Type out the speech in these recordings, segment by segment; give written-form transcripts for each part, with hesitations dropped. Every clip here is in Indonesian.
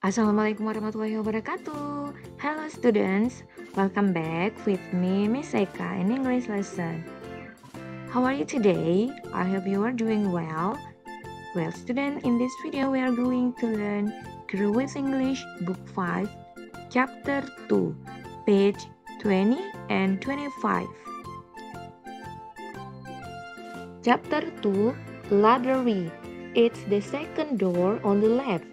Assalamualaikum warahmatullahi wabarakatuh. Hello students, welcome back with me Miss Eka in English lesson. How are you today? I hope you are doing well. Well student, in this video we are going to learn Grow with English Book 5, Chapter 2, page 20 and 25. Chapter 2, Library. It's the second door on the left.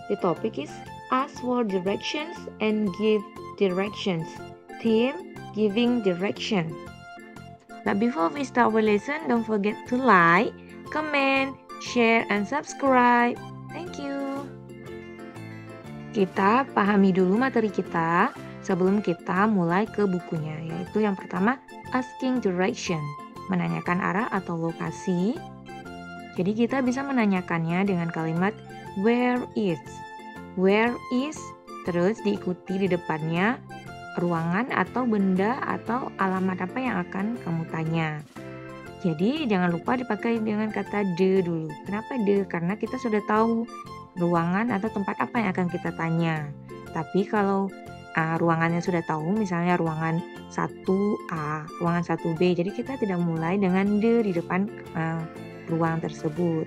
The topic is ask for directions and give directions. Theme, giving direction. But before we start our lesson, don't forget to like, comment, share, and subscribe. Thank you. Kita pahami dulu materi kita sebelum kita mulai ke bukunya, yaitu yang pertama, asking direction, menanyakan arah atau lokasi. Jadi kita bisa menanyakannya dengan kalimat where is, terus diikuti di depannya ruangan atau benda atau alamat apa yang akan kamu tanya. Jadi jangan lupa dipakai dengan kata the dulu. Kenapa the? Karena kita sudah tahu ruangan atau tempat apa yang akan kita tanya. Tapi kalau ruangannya sudah tahu, misalnya ruangan 1A, ruangan 1B, jadi kita tidak mulai dengan the di depan ruang tersebut.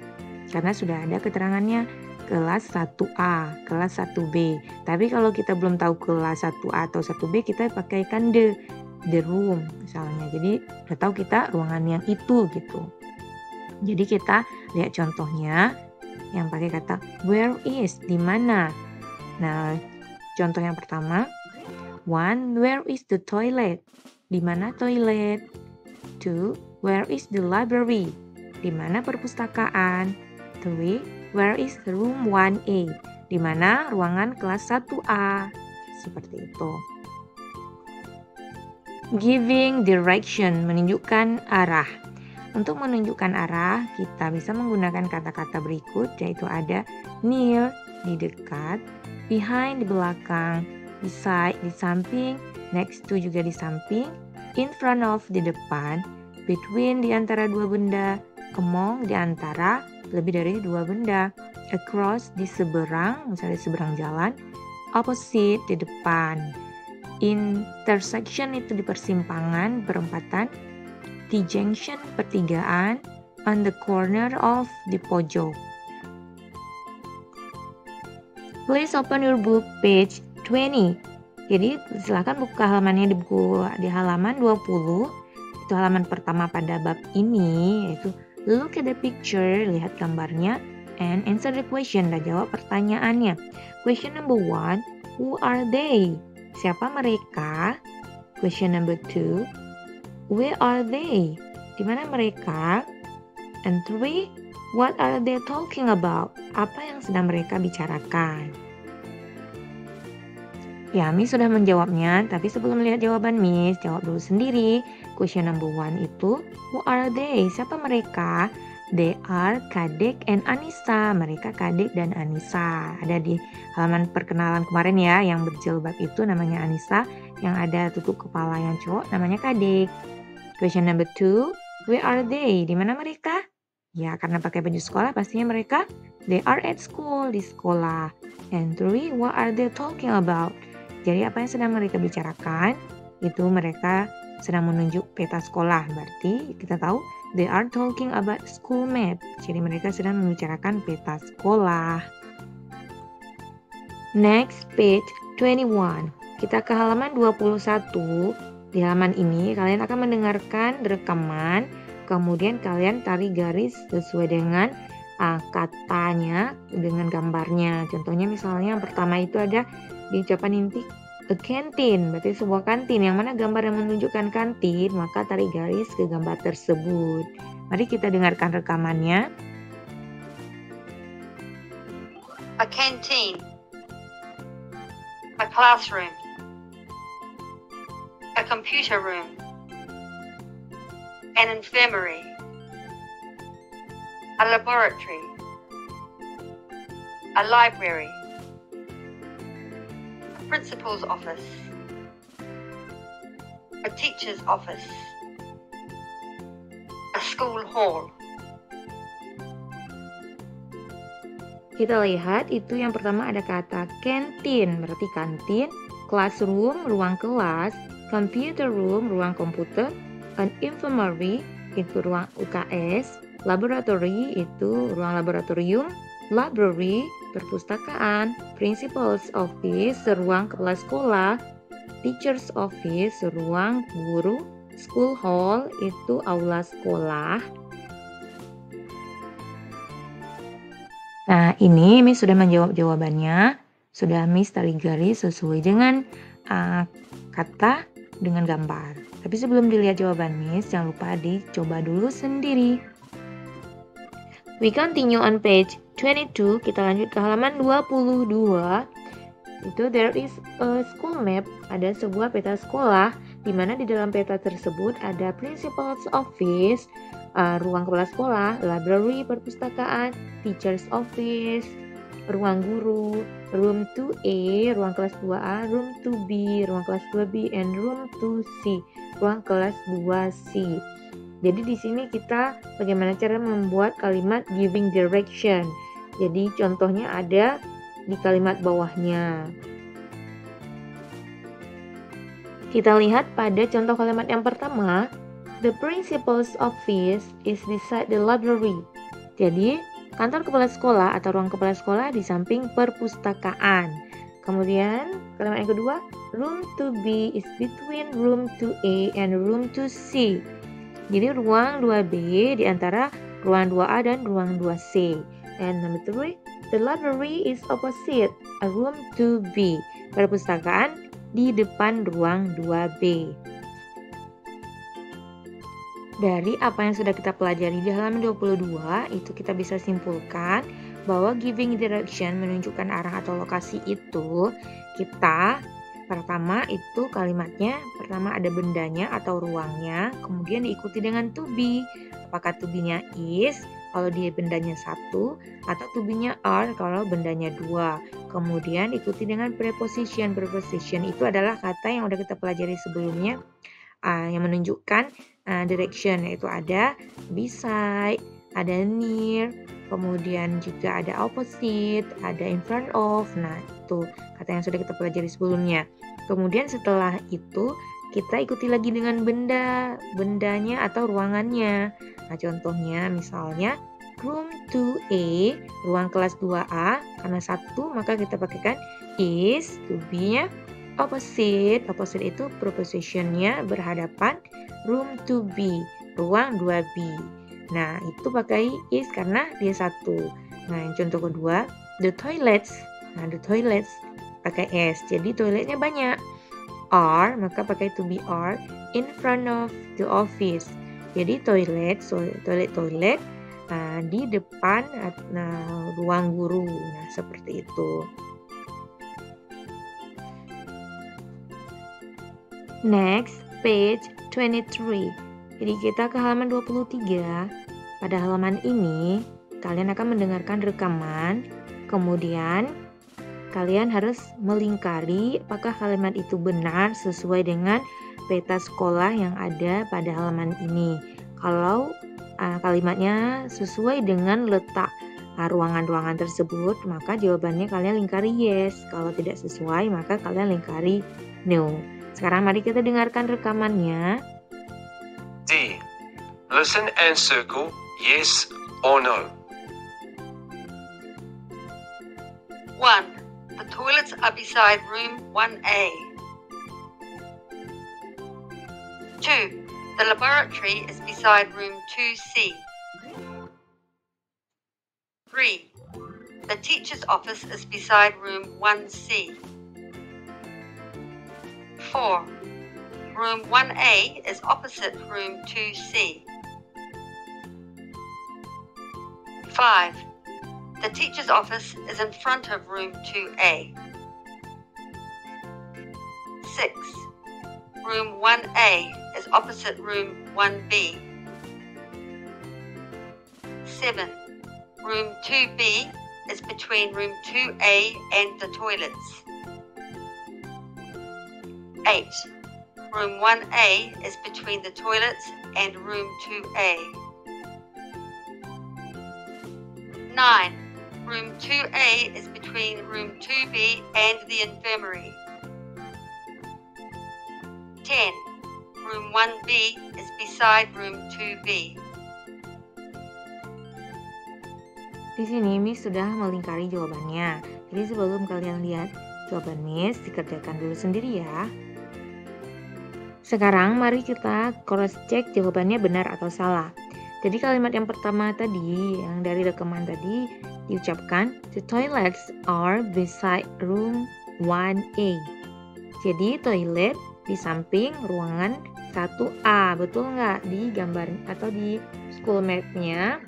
Karena sudah ada keterangannya kelas 1A, kelas 1B. Tapi kalau kita belum tahu kelas 1A atau 1B, kita pakaikan the room misalnya. Jadi udah tahu kita ruangan yang itu gitu. Jadi kita lihat contohnya yang pakai kata where is, di mana. Nah, contoh yang pertama, 1. Where is the toilet? Di mana toilet? 2. Where is the library? Di mana perpustakaan? 3. Where is the room 1A? Di mana ruangan kelas 1A? Seperti itu. Giving direction, menunjukkan arah. Untuk menunjukkan arah, kita bisa menggunakan kata-kata berikut, yaitu ada near, di dekat, behind, di belakang, beside, di samping, next to, juga di samping, in front of, di depan, between, di antara dua benda, among, di antara lebih dari dua benda, across, di seberang, misalnya di seberang jalan, opposite, di depan, intersection, itu di persimpangan, perempatan, junction, pertigaan, on the corner of, di pojok. Please open your book page 20. Jadi silakan buka halamannya di halaman 20. Itu halaman pertama pada bab ini, yaitu look at the picture, lihat gambarnya, and answer the question, dan jawab pertanyaannya. Question number 1, who are they? Siapa mereka? Question number 2, where are they? Di mana mereka? And 3, what are they talking about? Apa yang sedang mereka bicarakan? Ya, Miss sudah menjawabnya, tapi sebelum melihat jawaban Miss, jawab dulu sendiri. Question number 1 itu, who are they? Siapa mereka? They are Kadek and Anissa. Mereka Kadek dan Anissa. Ada di halaman perkenalan kemarin ya, yang berjilbab itu namanya Anissa, yang ada tutup kepala yang cowok namanya Kadek. Question number 2, where are they? Di mana mereka? Ya, karena pakai baju sekolah pastinya mereka they are at school, di sekolah. And 3, what are they talking about? Jadi apa yang sedang mereka bicarakan? Itu mereka sedang menunjuk peta sekolah. Berarti kita tahu they are talking about school map. Jadi mereka sedang membicarakan peta sekolah. Next, page 21. Kita ke halaman 21. Di halaman ini kalian akan mendengarkan rekaman, kemudian kalian tarik garis sesuai dengan katanya dengan gambarnya. Contohnya misalnya yang pertama itu ada di ucapan inti a canteen, berarti sebuah kantin. Yang mana gambar yang menunjukkan kantin, maka tarik garis ke gambar tersebut. Mari kita dengarkan rekamannya. A canteen, a classroom, a computer room, an infirmary, a laboratory, a library, a principal's office, a teacher's office, a school hall, Kita lihat itu yang pertama ada kata canteen, berarti kantin, classroom, ruang kelas, computer room, ruang komputer, an infirmary, itu ruang UKS, laboratory, itu ruang laboratorium, library, perpustakaan, principal's office, ruang kepala sekolah, teacher's office, ruang guru, school hall, itu aula sekolah. Nah, ini Miss sudah menjawab jawabannya. Sudah Miss tarik garis sesuai dengan kata dengan gambar. Tapi sebelum dilihat jawaban Miss, jangan lupa dicoba dulu sendiri. We continue on page 22. Kita lanjut ke halaman 22. Itu there is a school map. Ada sebuah peta sekolah di mana di dalam peta tersebut ada principal's office, ruang kepala sekolah, library, perpustakaan, teacher's office, ruang guru, room 2A, ruang kelas 2A, room 2B, ruang kelas 2B, and room 2C, ruang kelas 2C. Jadi di sini kita bagaimana cara membuat kalimat giving direction. Jadi contohnya ada di kalimat bawahnya. Kita lihat pada contoh kalimat yang pertama, the principal's office is beside the library. Jadi, kantor kepala sekolah atau ruang kepala sekolah di samping perpustakaan. Kemudian, kalimat yang kedua, room 2B is between room 2A and room 2C. Jadi, ruang 2B di antara ruang 2A dan ruang 2C. And number 3, the library is opposite a room 2B. Perpustakaan di depan ruang 2B. Dari apa yang sudah kita pelajari di halaman 22, itu kita bisa simpulkan bahwa giving direction, menunjukkan arah atau lokasi itu, kita pertama itu kalimatnya, pertama ada bendanya atau ruangnya, kemudian diikuti dengan to be. Apakah to be-nya is kalau dia bendanya 1, atau to be-nya are kalau bendanya 2. Kemudian ikuti dengan preposition. Preposition itu adalah kata yang udah kita pelajari sebelumnya, yang menunjukkan direction, yaitu ada beside, ada near, kemudian juga ada opposite, ada in front of. Nah, itu kata yang sudah kita pelajari sebelumnya. Kemudian setelah itu kita ikuti lagi dengan bendanya atau ruangannya. Nah, contohnya misalnya room 2A, ruang kelas 2A, karena 1 maka kita pakaikan is, to be-nya opposite. Opposite itu preposition-nya berhadapan, room 2B, ruang 2B. Nah, itu pakai is karena dia 1. Nah, yang contoh kedua, the toilets. Nah, the toilets pakai s. Jadi toiletnya banyak. Are, maka pakai to be are in front of the office. Jadi toilet di depan ruang guru. Nah, seperti itu. Next, page 23. Jadi kita ke halaman 23. Pada halaman ini, kalian akan mendengarkan rekaman. Kemudian, kalian harus melingkari apakah kalimat itu benar sesuai dengan peta sekolah yang ada pada halaman ini. Kalau kalimatnya sesuai dengan letak ruangan-ruangan tersebut, maka jawabannya kalian lingkari yes. Kalau tidak sesuai, maka kalian lingkari no. Sekarang mari kita dengarkan rekamannya. D. Listen and circle yes or no. 1. The toilets are beside room 1A. 2. The laboratory is beside room 2C. 3. The teacher's office is beside room 1C. 4. Room 1A is opposite room 2C. 5. The teacher's office is in front of room 2A. 6. Room 1A is opposite room 1B. 7. Room 2B is between room 2A and the toilets. 8. Room 1A is between the toilets and room 2A. 9. Room 2A is between room 2B and the infirmary. 10. Room 1B is beside room 2B. Di sini Miss sudah melingkari jawabannya. Jadi sebelum kalian lihat jawaban Miss, dikerjakan dulu sendiri ya. Sekarang mari kita cross check jawabannya benar atau salah. Jadi kalimat yang pertama tadi, yang dari rekaman tadi diucapkan, the toilets are beside room 1A. Jadi toilet di samping ruangan 1A, betul nggak? Di gambar atau di school map-nya,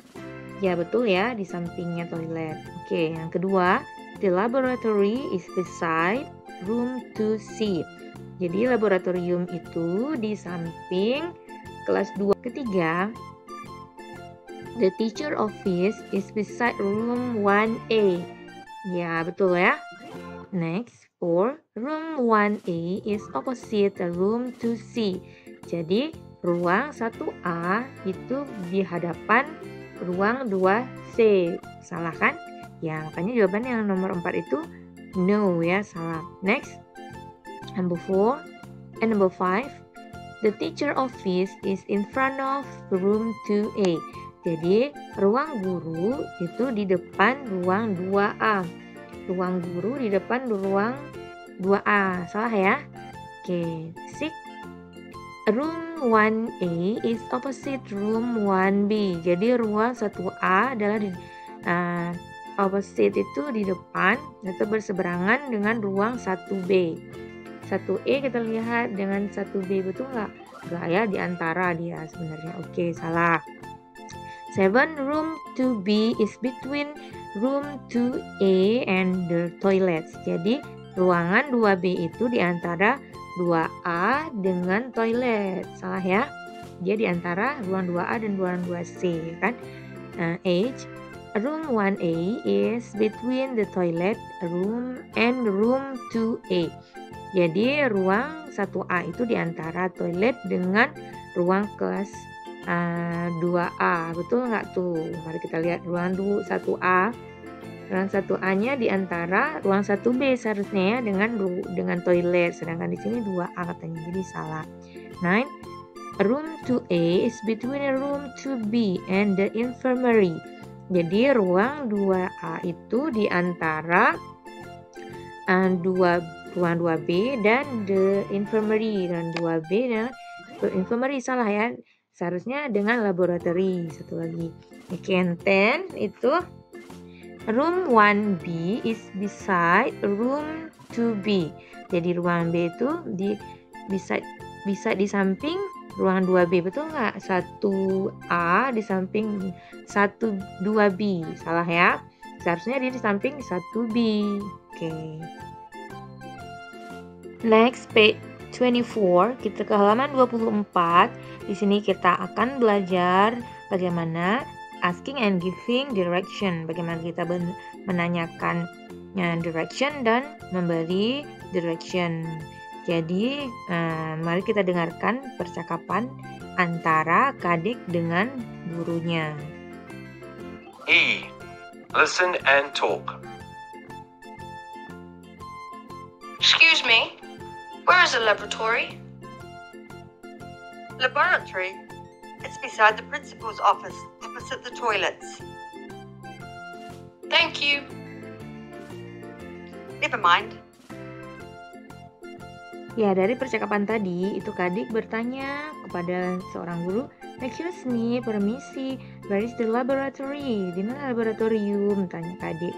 ya betul ya, di sampingnya toilet. Oke, yang kedua, the laboratory is beside room 2C. Jadi laboratorium itu di samping kelas 2. Ketiga, the teacher office is beside room 1A. Ya, betul ya. Next, 4, room 1A is opposite room 2C. Jadi, ruang 1A itu di hadapan ruang 2C. Salah kan? Ya, makanya jawaban yang nomor 4 itu no ya, salah. Next, number 4 and number 5, the teacher office is in front of room 2A. Jadi, ruang guru itu di depan ruang 2A. Ruang guru di depan ruang 2A. Salah ya? Oke, 6. Room 1A is opposite room 1B. Jadi, ruang 1A adalah di opposite itu di depan atau berseberangan dengan ruang 1B. 1E kita lihat dengan 1B, betul nggak? Nggak ya, di antara dia sebenarnya. Oke, salah. 7. Room 2B is between room 2A and the toilets. Jadi ruangan 2B itu di antara 2A dengan toilet. Salah ya? Dia di antara ruang 2A dan ruang 2C kan? 8. Room 1A is between the toilet room and room 2A. Jadi ruang 1A itu di antara toilet dengan ruang kelas 2A. Betul nggak tuh? Mari kita lihat ruang 1A. Ruang 1A-nya di antara ruang 1B seharusnya ya, dengan toilet. Sedangkan di sini 2A katanya. Jadi salah. 9. Room 2A is between room 2B and the infirmary. Jadi ruang 2A itu di antara ruang 2B dan the infirmary. Dan 2B dan infirmary salah ya. Seharusnya dengan laboratory. Satu lagi. Oke, 10 itu room 1B is beside room 2B. Jadi ruang B itu bisa di samping ruang 2B. Betul nggak? 1A di samping 2B. Salah ya. Seharusnya dia di samping 1B. Oke. Next, page 24. Kita ke halaman 24. Di sini kita akan belajar bagaimana asking and giving direction. Bagaimana kita menanyakan direction dan memberi direction. Jadi, mari kita dengarkan percakapan antara Kadik dengan gurunya. E. Listen and talk. Excuse me, where is the laboratory? Laboratory? It's beside the principal's office, opposite the toilets. Thank you. Never mind. Ya, dari percakapan tadi, itu Kadik bertanya kepada seorang guru, excuse me, permisi, where is the laboratory? Di mana laboratorium? Tanya Kadik.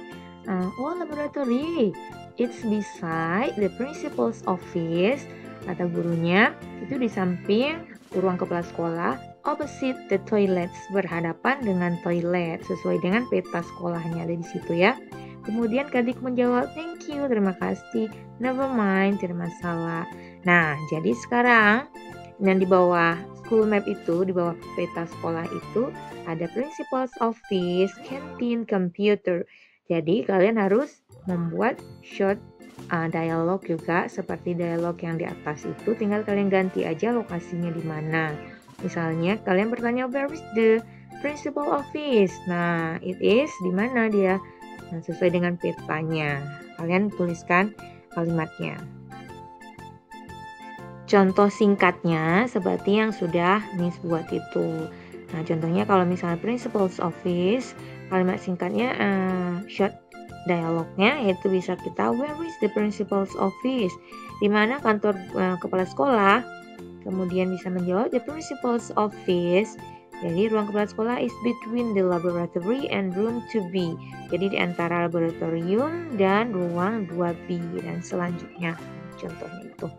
Oh, laboratory. It's beside the principal's office. Kata gurunya, itu di samping ruang kepala sekolah, opposite the toilets, berhadapan dengan toilet, sesuai dengan peta sekolahnya ada di situ ya. Kemudian Kadik menjawab, thank you, terima kasih, never mind, tidak masalah. Nah, jadi sekarang dan di bawah school map itu, di bawah peta sekolah itu ada principal's office, canteen, computer. Jadi kalian harus membuat short dialog juga seperti dialog yang di atas itu, tinggal kalian ganti aja lokasinya di mana. Misalnya kalian bertanya, where is the principal office? Nah, it is di mana dia? Nah, sesuai dengan petanya. Kalian tuliskan kalimatnya. Contoh singkatnya seperti yang sudah Miss buat itu. Nah, contohnya kalau misalnya principal's office, kalimat singkatnya short dialognya yaitu bisa kita where is the principal's office? Di mana kantor kepala sekolah? Kemudian bisa menjawab the principal's office. Jadi ruang kepala sekolah is between the laboratory and room 2B. Jadi di antara laboratorium dan ruang 2B dan selanjutnya. Contohnya itu.